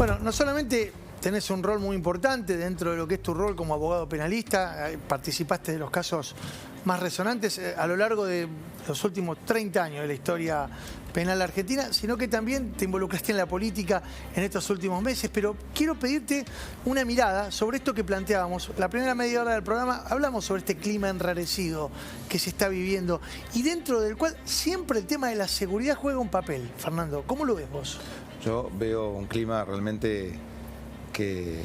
Bueno, no solamente tenés un rol muy importante dentro de lo que es tu rol como abogado penalista, participaste de los casos más resonantes a lo largo de los últimos 30 años de la historia penal argentina, sino que también te involucraste en la política en estos últimos meses. Pero quiero pedirte una mirada sobre esto que planteábamos. La primera media hora del programa hablamos sobre este clima enrarecido que se está viviendo y dentro del cual siempre el tema de la seguridad juega un papel. Fernando, ¿cómo lo ves vos? Yo veo un clima realmente que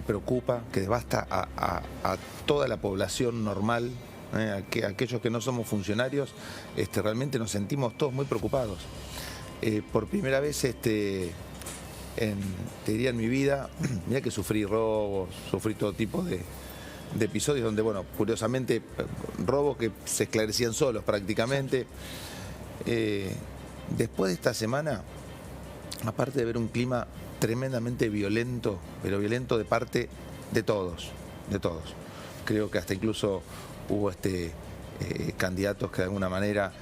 preocupa, que devasta a toda la población normal. Aquellos que no somos funcionarios, realmente nos sentimos todos muy preocupados. Por primera vez, te diría en mi vida, mira que sufrí robos, sufrí todo tipo de episodios donde, bueno, curiosamente, robos que se esclarecían solos prácticamente. Después de esta semana, aparte de ver un clima tremendamente violento, pero violento de parte de todos, creo que hasta incluso hubo candidatos que de alguna manera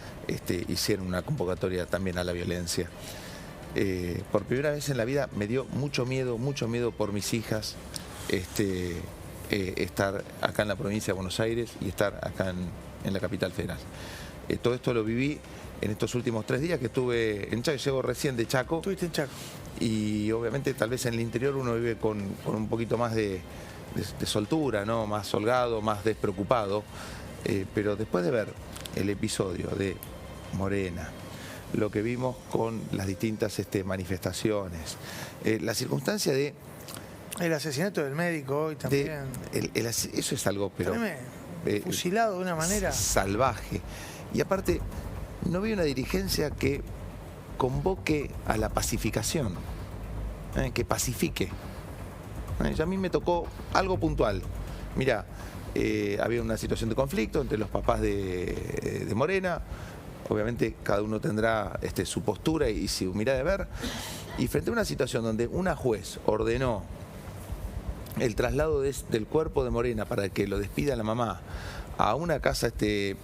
hicieron una convocatoria también a la violencia. Por primera vez en la vida me dio mucho miedo por mis hijas, estar acá en la provincia de Buenos Aires y estar acá en la capital federal. Todo esto lo viví en estos últimos 3 días que estuve en Chaco. Llego recién de Chaco. Estuviste en Chaco. Y obviamente tal vez en el interior uno vive con un poquito más de soltura, ¿no? Más holgado, más despreocupado. Pero después de ver el episodio de Morena, lo que vimos con las distintas manifestaciones, la circunstancia de... El asesinato del médico hoy también. Eso es algo, pero... fusilado de una manera... salvaje. Y aparte, no vi una dirigencia que convoque a la pacificación, que pacifique. A mí me tocó algo puntual. Mirá, había una situación de conflicto entre los papás de Morena. Obviamente cada uno tendrá su postura y su mirada de ver. Y frente a una situación donde una juez ordenó el traslado del cuerpo de Morena para que lo despida la mamá a una casa de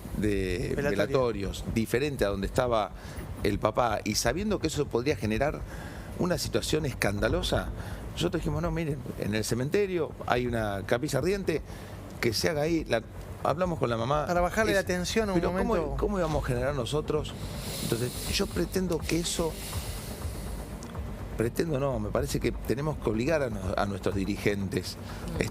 velatorios diferente a donde estaba el papá, y sabiendo que eso podría generar una situación escandalosa, nosotros dijimos, no, miren, en el cementerio hay una capilla ardiente, que se haga ahí. Hablamos con la mamá. Para bajarle la tensión a un momento. Pero ¿cómo íbamos a generar nosotros? Entonces, yo pretendo que eso... me parece que tenemos que obligar a nuestros dirigentes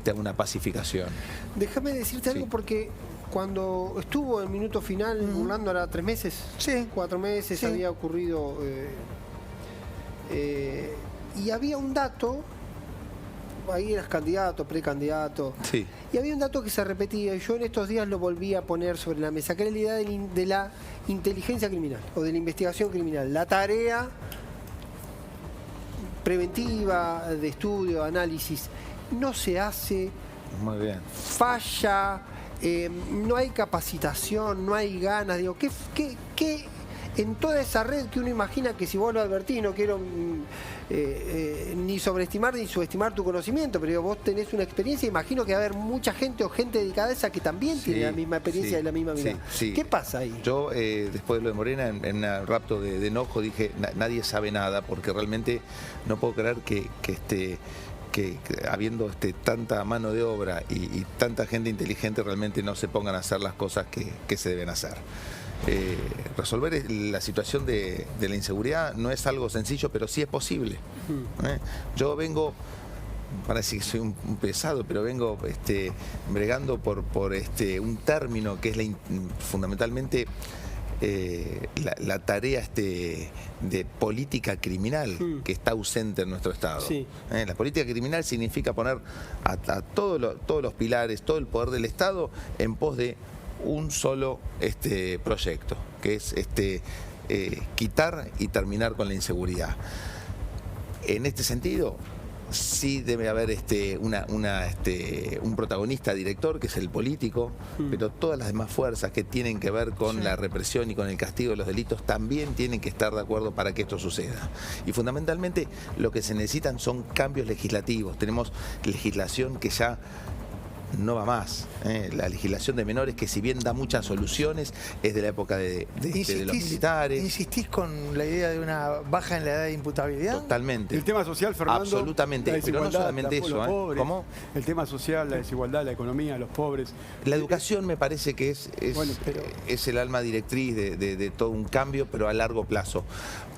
a una pacificación. Déjame decirte algo, porque cuando estuvo en minuto final, Burlando, era 3 meses, sí, 4 meses, sí, había ocurrido, y había un dato, ahí eras candidato, precandidato, sí, y había un dato que se repetía, y yo en estos días lo volví a poner sobre la mesa, que era la idea de la inteligencia criminal, o de la investigación criminal, la tarea preventiva, de estudio, de análisis, no se hace. Muy bien. Falla, no hay capacitación, no hay ganas. Digo, ¿qué en toda esa red que uno imagina, que si vos lo advertís, no quiero ni sobreestimar ni subestimar tu conocimiento, pero digo, vos tenés una experiencia, imagino que va a haber mucha gente o gente dedicada a esa que también tiene la misma experiencia y la misma mirada. Sí. ¿Qué pasa ahí? Yo, después de lo de Morena, en un rapto de enojo, dije, nadie sabe nada, porque realmente no puedo creer que habiendo tanta mano de obra y tanta gente inteligente, realmente no se pongan a hacer las cosas que se deben hacer. Resolver la situación de la inseguridad no es algo sencillo, pero sí es posible. Yo vengo, parece que soy un pesado, pero vengo bregando por un término que es fundamentalmente la tarea de política criminal, que está ausente en nuestro Estado. Sí. La política criminal significa poner a todos los pilares, todo el poder del Estado en pos de un solo proyecto, que es quitar y terminar con la inseguridad. En este sentido, sí debe haber un protagonista director, que es el político, pero todas las demás fuerzas que tienen que ver con la represión y con el castigo de los delitos también tienen que estar de acuerdo para que esto suceda. Y fundamentalmente lo que se necesitan son cambios legislativos. Tenemos legislación que ya no va más. La legislación de menores, que si bien da muchas soluciones, es de la época de los militares. ¿Insistís con la idea de una baja en la edad de imputabilidad? Totalmente. El tema social, Fernando. Absolutamente, pero no solamente eso. Pobres, ¿Cómo? El tema social, la desigualdad, la economía, los pobres. La educación me parece que es el alma directriz de todo un cambio, pero a largo plazo.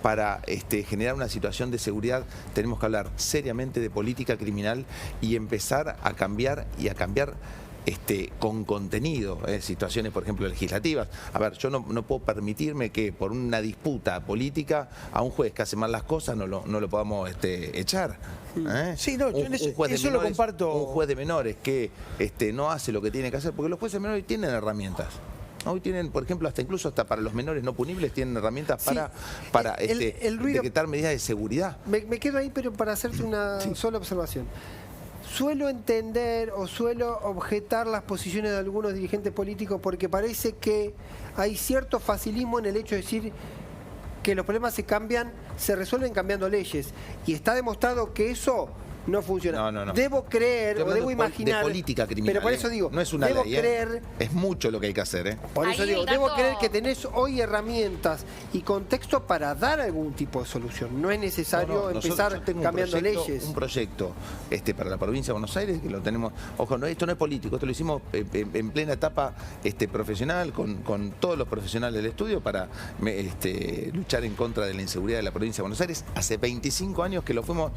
Para generar una situación de seguridad tenemos que hablar seriamente de política criminal y empezar a cambiar con contenido, situaciones, por ejemplo, legislativas. A ver, yo no puedo permitirme que por una disputa política a un juez que hace mal las cosas no lo podamos echar. Sí, no, un juez de eso menores, lo comparto. Un juez de menores que no hace lo que tiene que hacer, porque los jueces de menores tienen herramientas. Hoy tienen, por ejemplo, incluso para los menores no punibles tienen herramientas para decretar medidas de seguridad. Me quedo ahí, pero para hacerte una sola observación. Suelo entender o suelo objetar las posiciones de algunos dirigentes políticos porque parece que hay cierto facilismo en el hecho de decir que los problemas se resuelven cambiando leyes. Y está demostrado que eso no funciona. No. Debo creer o debo imaginar. De política criminal. Pero por eso digo, no es una debo ley, creer. Es mucho lo que hay que hacer. Por eso Ahí digo, el debo dato- creer que tenés hoy herramientas y contexto para dar algún tipo de solución. No es necesario empezar yo tengo cambiando leyes. Un proyecto para la provincia de Buenos Aires, que lo tenemos. Ojo, esto no es político, esto lo hicimos en plena etapa profesional, con todos los profesionales del estudio para luchar en contra de la inseguridad de la provincia de Buenos Aires. Hace 25 años que lo fuimos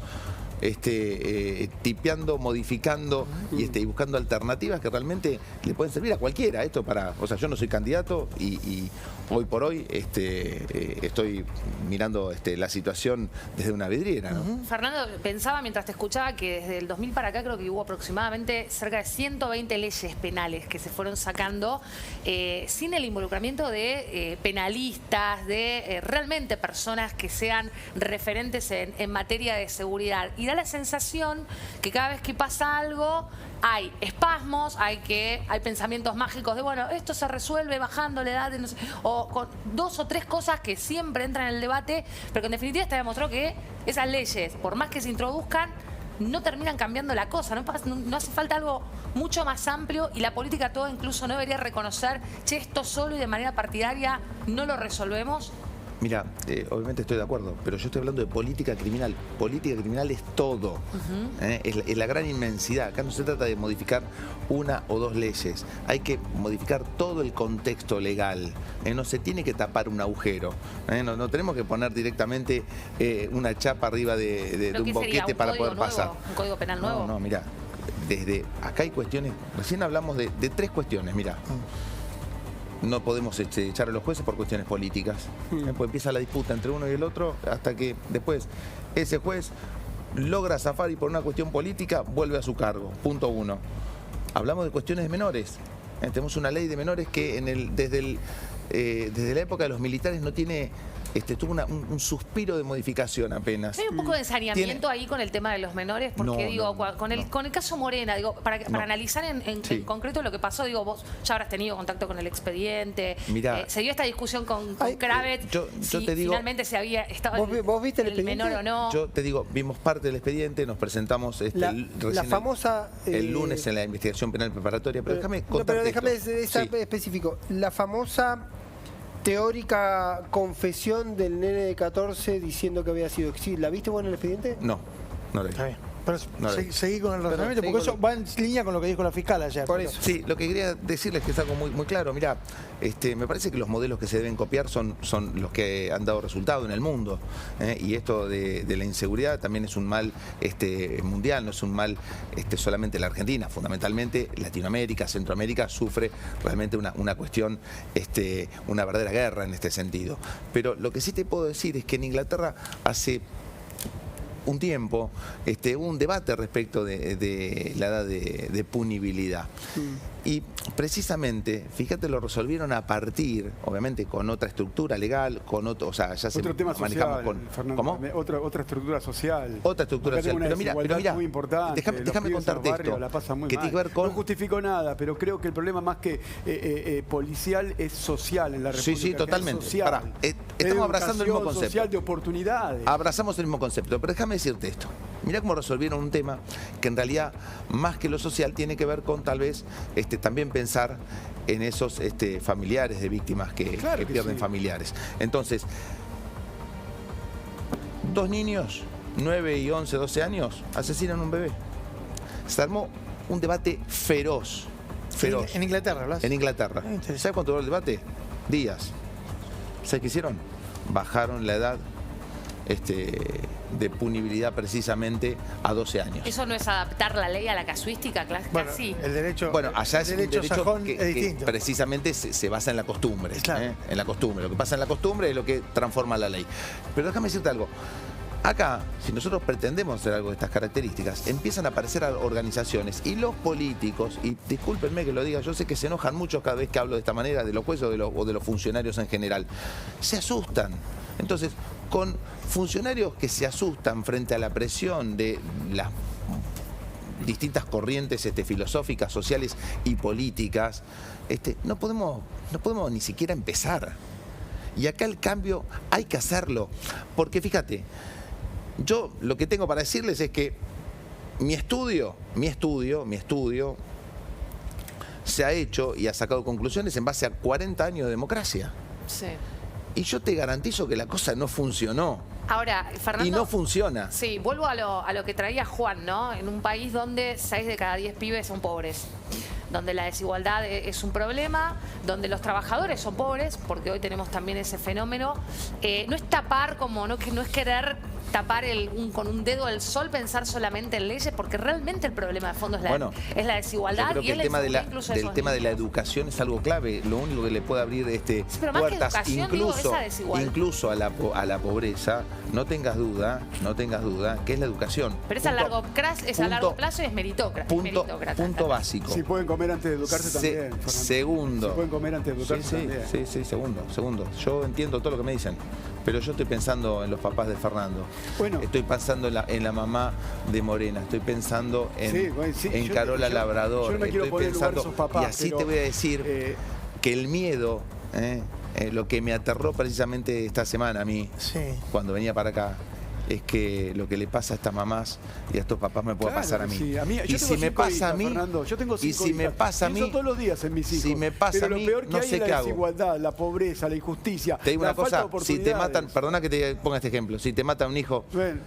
tipeando, modificando y buscando alternativas que realmente le pueden servir a cualquiera. Yo no soy candidato y hoy por hoy estoy mirando la situación desde una vidriera, ¿no? Fernando, pensaba mientras te escuchaba que desde el 2000 para acá creo que hubo aproximadamente cerca de 120 leyes penales que se fueron sacando sin el involucramiento de penalistas, de realmente personas que sean referentes en materia de seguridad. Y da la sensación que cada vez que pasa algo hay espasmos, hay pensamientos mágicos de, bueno, esto se resuelve bajando la edad, no sé, o con 2 o 3 cosas que siempre entran en el debate, pero que en definitiva está demostrado que esas leyes, por más que se introduzcan, no terminan cambiando la cosa. No hace falta algo mucho más amplio y la política todo incluso no debería reconocer, che, esto solo y de manera partidaria no lo resolvemos. Mira, obviamente estoy de acuerdo, pero yo estoy hablando de política criminal. Política criminal es todo. Es la gran inmensidad. Acá no se trata de modificar 1 o 2 leyes. Hay que modificar todo el contexto legal. No se tiene que tapar un agujero. No tenemos que poner directamente una chapa arriba de un boquete para poder pasar. ¿Un código penal nuevo? No, mira. Desde acá hay cuestiones. Recién hablamos de 3 cuestiones, mira. No podemos echar a los jueces por cuestiones políticas. Pues empieza la disputa entre uno y el otro hasta que después ese juez logra zafar y por una cuestión política vuelve a su cargo. Punto 1. Hablamos de cuestiones de menores. Tenemos una ley de menores que desde la época de los militares no tiene... tuvo un suspiro de modificación apenas. Hay un poco de saneamiento ahí con el tema de los menores, porque con el caso Morena, para analizar en concreto lo que pasó, vos ya habrás tenido contacto con el expediente, Mirá, se dio esta discusión con Kravitz, yo te digo, finalmente se había estado ¿Vos viste el menor o no. Yo te digo, vimos parte del expediente, nos presentamos la famosa el lunes en la investigación penal preparatoria, pero déjame contarte pero déjame esto. específico. La famosa teórica confesión del nene de 14 diciendo que había sido exilio. ¿La viste vos en el expediente? No la vi. Está bien. Pero No, seguí con el razonamiento, porque eso va en línea con lo que dijo la fiscal ayer. Por eso. Sí, lo que quería decirles es que es algo muy, muy claro. Mirá, me parece que los modelos que se deben copiar son los que han dado resultado en el mundo. Y esto de la inseguridad también es un mal mundial, no es un mal solamente la Argentina. Fundamentalmente Latinoamérica, Centroamérica sufre realmente una cuestión, una verdadera guerra en este sentido. Pero lo que sí te puedo decir es que en Inglaterra hace un tiempo hubo un debate respecto de la edad de punibilidad. Y precisamente, fíjate, lo resolvieron a partir, obviamente, con otra estructura legal, con otro, ya se otro tema manejamos social, con... Fernando, ¿Cómo? Otra estructura social. Otra estructura social. Pero mira, muy importante. Déjame contarte esto. La pasan muy que mal. tiene que ver con... No justifico nada, pero creo que el problema más que policial es social en la República. Sí, totalmente. Social. Pará, estamos abrazando el mismo concepto. Social de oportunidades. Abrazamos el mismo concepto, pero déjame decirte esto. Mirá cómo resolvieron un tema que en realidad, más que lo social, tiene que ver con tal vez también pensar en esos familiares de víctimas que pierden familiares. Entonces, 2 niños, 9 y 11, 12 años, asesinan a un bebé. Se armó un debate feroz. En Inglaterra, ¿hablas? En Inglaterra. Interesante. ¿Sabes cuánto duró el debate? Días. ¿Sabes qué hicieron? Bajaron la edad de punibilidad precisamente a 12 años. ¿Eso no es adaptar la ley a la casuística? Bueno, Casi. el derecho, Bueno, allá es el un derecho derecho sajón que es distinto. precisamente se basa en la costumbre. Claro. En la costumbre. Lo que pasa en la costumbre es lo que transforma la ley. Pero déjame decirte algo. Acá, si nosotros pretendemos hacer algo de estas características, empiezan a aparecer organizaciones y los políticos, y discúlpenme que lo diga, yo sé que se enojan mucho cada vez que hablo de esta manera, de los jueces o de los funcionarios en general, se asustan. Entonces, con funcionarios que se asustan frente a la presión de las distintas corrientes filosóficas, sociales y políticas, no podemos ni siquiera empezar. Y acá el cambio hay que hacerlo, porque fíjate, yo lo que tengo para decirles es que mi estudio se ha hecho y ha sacado conclusiones en base a 40 años de democracia. Sí. Y yo te garantizo que la cosa no funcionó. Ahora, Fernando... Y no funciona. Sí, vuelvo a lo que traía Juan, ¿no? En un país donde 6 de cada 10 pibes son pobres, donde la desigualdad es un problema, donde los trabajadores son pobres, porque hoy tenemos también ese fenómeno. No es tapar, no es querer tapar con un dedo al sol, pensar solamente en leyes, porque realmente el problema de fondo es la desigualdad. Yo creo que el tema de la educación es algo clave, lo único que le puede abrir pero más que puertas educación, incluso a la pobreza. No tengas duda que es la educación. Pero es a largo plazo y es meritócrata. Punto básico. Si pueden comer antes de educarse también, Fernando. Segundo. Si pueden comer antes de educarse también. Sí, segundo. Yo entiendo todo lo que me dicen, pero yo estoy pensando en los papás de Fernando. Bueno. Estoy pensando en la mamá de Morena. Estoy pensando en Carola Labrador. Yo no me quiero poner en lugar de esos papás. Y así te voy a decir que el miedo, lo que me aterró precisamente esta semana a mí, cuando venía para acá, es que lo que le pasa a estas mamás y a estos papás me pueda pasar a mí. Sí, y si me pasa a mí, Fernando, yo tengo 5 y si me pasa a mí, pienso todos los días en mis hijos. Si me pasa pero a mí, lo peor que no hay sé es qué la hago. desigualdad, la pobreza, la injusticia, te digo la una falta de cosa, si oportunidades. te matan, perdona que te ponga este ejemplo, si te mata un hijo, Bueno,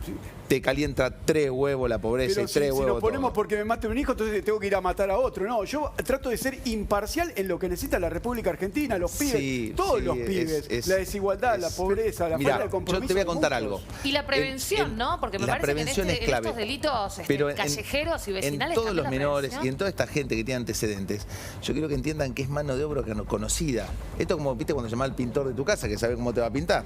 te calienta 3 huevos la pobreza pero y 3 huevos si nos ponemos todo. porque me mate un hijo, entonces tengo que ir a matar a otro. No, yo trato de ser imparcial en lo que necesita la República Argentina, los pibes, todos los pibes, la desigualdad, la pobreza, la falta de compromiso. Yo te voy a contar algo. Y la prevención, ¿no? Porque me parece que en estos delitos callejeros y vecinales en todos los también menores y en toda esta gente que tiene antecedentes, yo quiero que entiendan que es mano de obra conocida. Esto como, viste, cuando llamás al pintor de tu casa, que sabe cómo te va a pintar.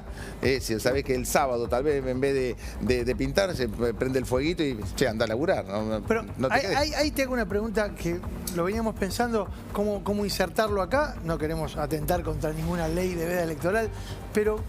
Si sabes que el sábado, tal vez, en vez de pintar, se prende el fueguito y, anda a laburar. Pero no te quedes. ahí te hago una pregunta que lo veníamos pensando, cómo insertarlo acá. No queremos atentar contra ninguna ley de veda electoral, pero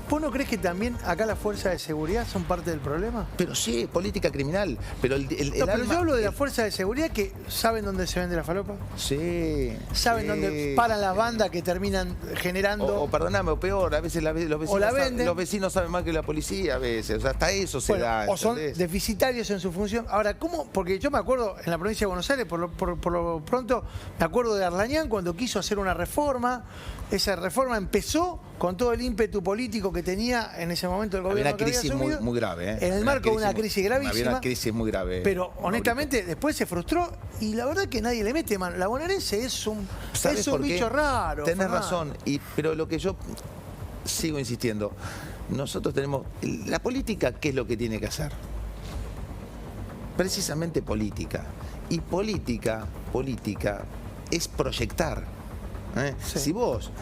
¿vos no crees que también acá las fuerzas de seguridad son parte del problema? Pero sí, política criminal. Pero pero yo hablo de las fuerzas de seguridad que saben dónde se vende la falopa. Sí. Saben dónde paran las bandas que terminan generando. O perdóname, o peor, a veces los vecinos saben más que la policía a veces. O sea, hasta eso se da. O son ¿entendés? deficitarios en su función. Ahora, ¿cómo? Porque yo me acuerdo en la provincia de Buenos Aires, por lo pronto, me acuerdo de Arlañán cuando quiso hacer una reforma. Esa reforma empezó con todo el ímpetu político que tenía en ese momento el gobierno. Había una crisis muy grave. En el marco de una crisis gravísima. Había una crisis muy grave. Pero honestamente después se frustró y la verdad que nadie le mete mano. La bonaerense es un bicho raro. Tenés razón, pero lo que yo sigo insistiendo, nosotros tenemos... La política, ¿qué es lo que tiene que hacer? Precisamente política. Y política es proyectar. Sí. Si vos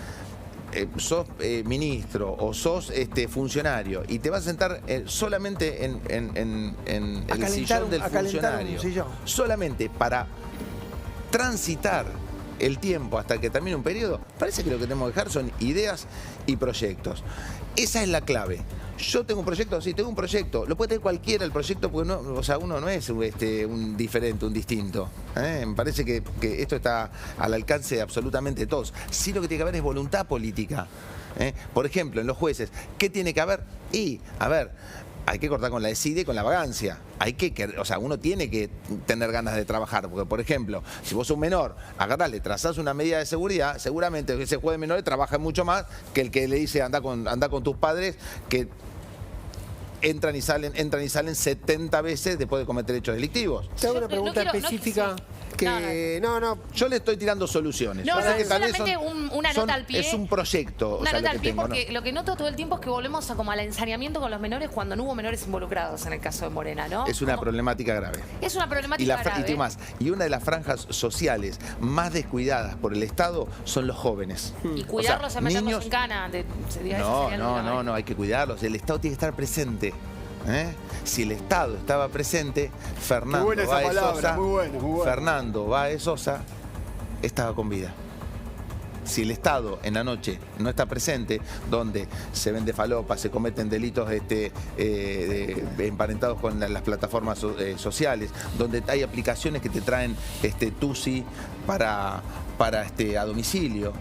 sos ministro o sos funcionario y te vas a sentar solamente en el sillón del funcionario, solamente para transitar el tiempo hasta que termine un periodo, parece que lo que tenemos que dejar son ideas y proyectos. Esa es la clave. Yo tengo un proyecto, sí, tengo un proyecto. Lo puede tener cualquiera el proyecto, porque uno no es un diferente, un distinto. Me parece que esto está al alcance de absolutamente todos. Sí, lo que tiene que haber es voluntad política. Por ejemplo, en los jueces, ¿qué tiene que haber? hay que cortar con la desidia y con la vagancia. O sea, uno tiene que tener ganas de trabajar. Porque, por ejemplo, si vos sos un menor, agarrás, le trazás una medida de seguridad, seguramente ese juez de menores trabaja mucho más que el que le dice anda con tus padres, que entran y salen 70 veces después de cometer hechos delictivos. Te hago una pregunta específica. Yo le estoy tirando soluciones. Solamente una nota al pie. Es un proyecto. Una nota al pie porque lo que noto todo el tiempo es que volvemos como al ensañamiento con los menores cuando no hubo menores involucrados en el caso de Morena, ¿no? Es una problemática grave. Es una problemática grave. Y una de las franjas sociales más descuidadas por el Estado son los jóvenes. Y cuidarlos, a meterlos en cana. No, hay que cuidarlos. El Estado tiene que estar presente. Si el Estado estaba presente, Fernando Báez Sosa estaba con vida. Si el Estado en la noche no está presente, donde se vende falopa, se cometen delitos emparentados con las plataformas sociales, donde hay aplicaciones que te traen TUSI para a domicilio.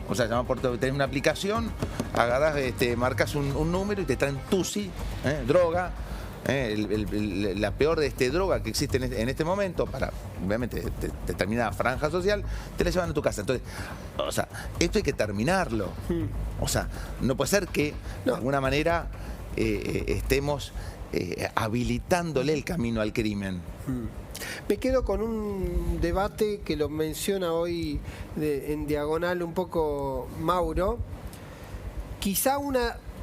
O sea, tenés una aplicación, agarrás, marcas un número y te traen TUSI, droga. La peor droga que existe en este momento para, obviamente, determinada franja social, te la llevan a tu casa. Entonces, o sea, esto hay que terminarlo. O sea, no puede ser que de alguna manera estemos habilitándole el camino al crimen. Me quedo con un debate que lo menciona hoy en diagonal un poco Mauro. Quizá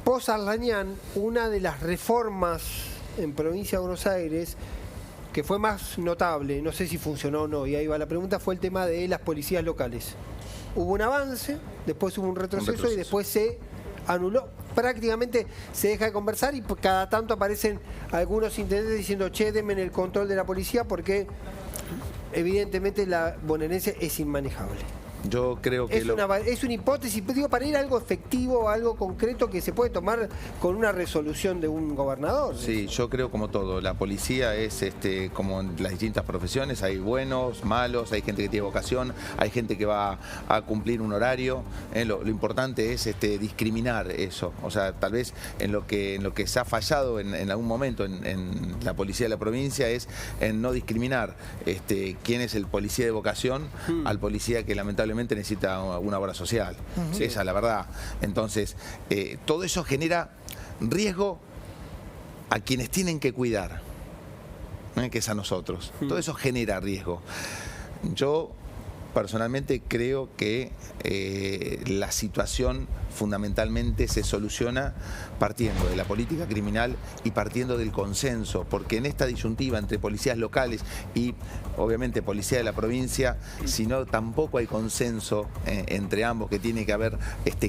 post-Arlañán, una de las reformas en provincia de Buenos Aires que fue más notable, no sé si funcionó o no, y ahí va la pregunta, fue el tema de las policías locales. Hubo un avance, después hubo un retroceso y después se anuló. Prácticamente se deja de conversar y cada tanto aparecen algunos intendentes diciendo, che, denme el control de la policía porque evidentemente la bonaerense es inmanejable. Yo creo que es una hipótesis, digo, para ir a algo efectivo, algo concreto que se puede tomar con una resolución de un gobernador. Sí, yo creo como todo, la policía es como en las distintas profesiones, hay buenos, malos, hay gente que tiene vocación, hay gente que va a cumplir un horario. Lo importante es discriminar eso. O sea, tal vez en lo que se ha fallado en algún momento en la policía de la provincia es en no discriminar quién es el policía de vocación al policía que lamentablemente necesita una obra social. Esa es la verdad. Entonces, todo eso genera riesgo a quienes tienen que cuidar, que es a nosotros. Todo eso genera riesgo. Yo personalmente creo que la situación fundamentalmente se soluciona partiendo de la política criminal y partiendo del consenso, porque en esta disyuntiva entre policías locales y obviamente policía de la provincia, si no tampoco hay consenso entre ambos, que tiene que haber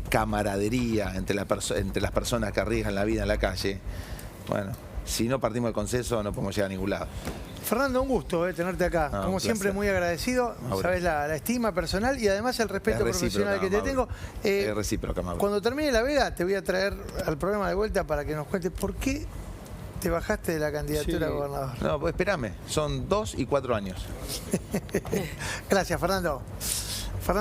camaradería entre las personas que arriesgan la vida en la calle. Bueno, si no partimos del consenso no podemos llegar a ningún lado. Fernando, un gusto tenerte acá. Como siempre, muy agradecido. Sabes la estima personal y además el respeto profesional que te tengo. Es recíproca, Mauro. Cuando termine la veda, te voy a traer al programa de vuelta para que nos cuentes por qué te bajaste de la candidatura a gobernador. No, pues espérame. Son 2 y 4 años. Gracias, Fernando.